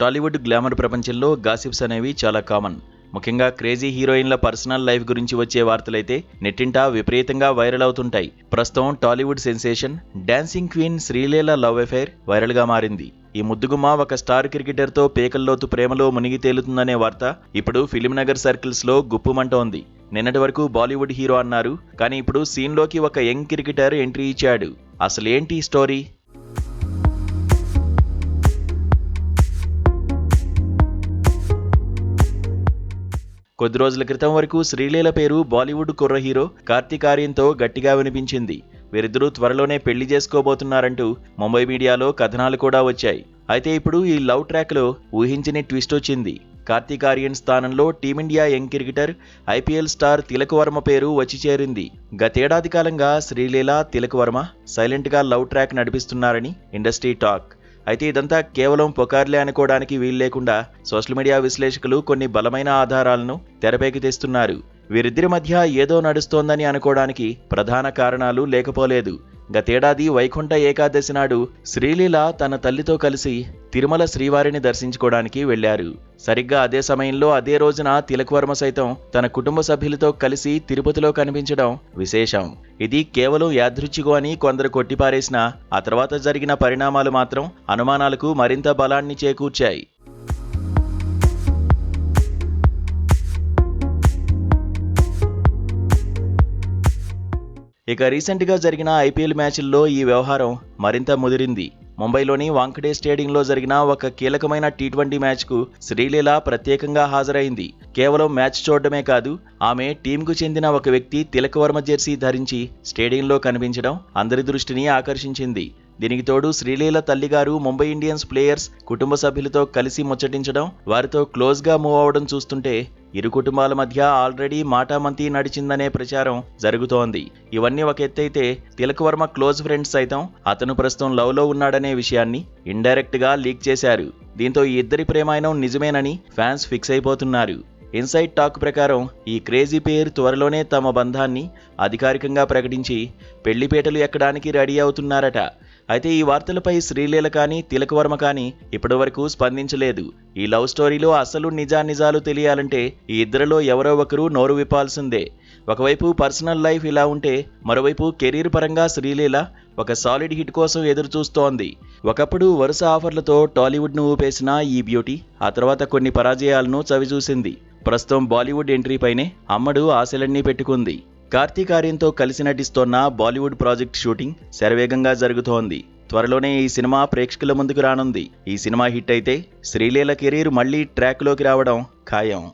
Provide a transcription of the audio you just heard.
Tollywood glamour ప్రపంచంలో gossips అనేవి చాలా కామన్. ముఖ్యంగా క్రేజీ హీరోయిన్ల పర్సనల్ లైఫ్ గురించి వచ్చే వార్తలైతే నెట్టింట విపరీతంగా వైరల్ అవుతుంటాయి. ప్రస్తుతం Tollywood sensation dancing queen Sreeleela love affair వైరల్గా మారింది. ఈ ముద్దుగుమ్మ ఒక స్టార్ క్రికెటర్తో పేకల్లోతు ప్రేమలో మునిగి తేలుతుందనే వార్త ఇప్పుడు ఫిలిం నగర్ సర్కిల్స్లో గుప్పుమంటోంది. నిన్నటి వరకు బాలీవుడ్ హీరో అన్నారు, కానీ ఇప్పుడు సీన్లోకి ఒక యంగ్ క్రికెటర్ ఎంట్రీ ఇచ్చాడు. అసలేంటి స్టోరీ? కొద్ది రోజుల క్రితం వరకు శ్రీలీల పేరు బాలీవుడ్ కుర్ర హీరో కార్తీక్ ఆర్యన్తో గట్టిగా వినిపించింది. వీరిద్దరూ త్వరలోనే పెళ్లి చేసుకోబోతున్నారంటూ ముంబై మీడియాలో కథనాలు కూడా వచ్చాయి. అయితే ఇప్పుడు ఈ లవ్ ట్రాక్లో ఊహించని ట్విస్ట్ వచ్చింది. కార్తీక్ ఆర్యన్ స్థానంలో team India young cricketer IPL star Tilak Varma పేరు వచ్చి చేరింది. గతేడాది కాలంగా శ్రీలీల, తిలక్ వర్మ సైలెంట్గా లవ్ ట్రాక్ నడిపిస్తున్నారని ఇండస్ట్రీ టాక్. అయితే ఇదంతా కేవలం పుకార్లే అనుకోవడానికి వీల్లేకుండా సోషల్ మీడియా విశ్లేషకులు కొన్ని బలమైన ఆధారాలను తెరపైకి తెస్తున్నారు. వీరిద్దరి మధ్య ఏదో నడుస్తోందని అనుకోవడానికి ప్రధాన కారణాలు లేకపోలేదు. గతేడాది వైకుంఠ ఏకాదశి నాడు శ్రీలీల తన తల్లితో కలిసి తిరుమల శ్రీవారిని దర్శించుకోవడానికి వెళ్లారు. సరిగ్గా అదే సమయంలో అదే రోజున తిలక్ వర్మ సైతం తన కుటుంబ సభ్యులతో కలిసి తిరుపతిలో కనిపించడం విశేషం. ఇది కేవలం యాదృచ్ఛికం అని కొందరు కొట్టిపారేసినా ఆ తర్వాత జరిగిన పరిణామాలు మాత్రం అనుమానాలకు మరింత బలాన్ని చేకూర్చాయి. ఇక రీసెంట్గా జరిగిన ఐపీఎల్ మ్యాచ్ల్లో ఈ వ్యవహారం మరింత ముదిరింది. ముంబైలోని వాంఖడే స్టేడియంలో జరిగిన ఒక కీలకమైన టీ20 మ్యాచ్కు శ్రీలీల ప్రత్యేకంగా హాజరైంది. కేవలం మ్యాచ్ చూడడమే కాదు, ఆమె టీంకు చెందిన ఒక వ్యక్తి తిలక్ వర్మ జెర్సీ ధరించి స్టేడియంలో కనిపించడం అందరి దృష్టిని ఆకర్షించింది. దీనికి తోడు శ్రీలీల తల్లిగారు ముంబై ఇండియన్స్ ప్లేయర్స్ కుటుంబ సభ్యులతో కలిసి ముచ్చటించడం, వారితో క్లోజ్గా మూవ్ అవడం చూస్తుంటే ఇరు కుటుంబాల మధ్య ఆల్రెడీ మాటామంతి నడిచిందనే ప్రచారం జరుగుతోంది. ఇవన్నీ ఒక ఎత్తైతే తిలక్ వర్మ క్లోజ్ ఫ్రెండ్స్ సైతం అతను ప్రస్తుతం లవ్లో ఉన్నాడనే విషయాన్ని ఇండైరెక్ట్గా లీక్ చేశారు. దీంతో ఈ ఇద్దరి ప్రేమాయణం నిజమేనని ఫ్యాన్స్ ఫిక్స్ అయిపోతున్నారు. ఇన్సైడ్ టాక్ ప్రకారం ఈ క్రేజీ పేర్ త్వరలోనే తమ బంధాన్ని అధికారికంగా ప్రకటించి పెళ్లిపేటలు ఎక్కడానికి రెడీ అవుతున్నారట. అయితే ఈ వార్తలపై శ్రీలీల కానీ తిలక్ వర్మ కానీ ఇప్పటివరకు స్పందించలేదు. ఈ లవ్ స్టోరీలో అసలు నిజాలు తెలియాలంటే ఈ ఇద్దరిలో ఎవరో ఒకరు నోరు విప్పాల్సిందే. ఒకవైపు పర్సనల్ లైఫ్ ఇలా ఉంటే మరోవైపు కెరీర్ పరంగా శ్రీలీల ఒక సాలిడ్ హిట్ కోసం ఎదురు చూస్తోంది. ఒకప్పుడు వరుస ఆఫర్లతో టాలీవుడ్ను ఊపేసిన ఈ బ్యూటీ ఆ తర్వాత కొన్ని పరాజయాలను చవిచూసింది. ప్రస్తుతం బాలీవుడ్ ఎంట్రీపైనే అమ్మడు ఆశలన్నీ పెట్టుకుంది. కార్తీక్ ఆర్యన్తో కలిసి నటిస్తోన్న బాలీవుడ్ ప్రాజెక్ట్ షూటింగ్ శరవేగంగా జరుగుతోంది. త్వరలోనే ఈ సినిమా ప్రేక్షకుల ముందుకు రానుంది. ఈ సినిమా హిట్ అయితే శ్రీలీల కెరీర్ మళ్లీ ట్రాక్లోకి రావడం ఖాయం.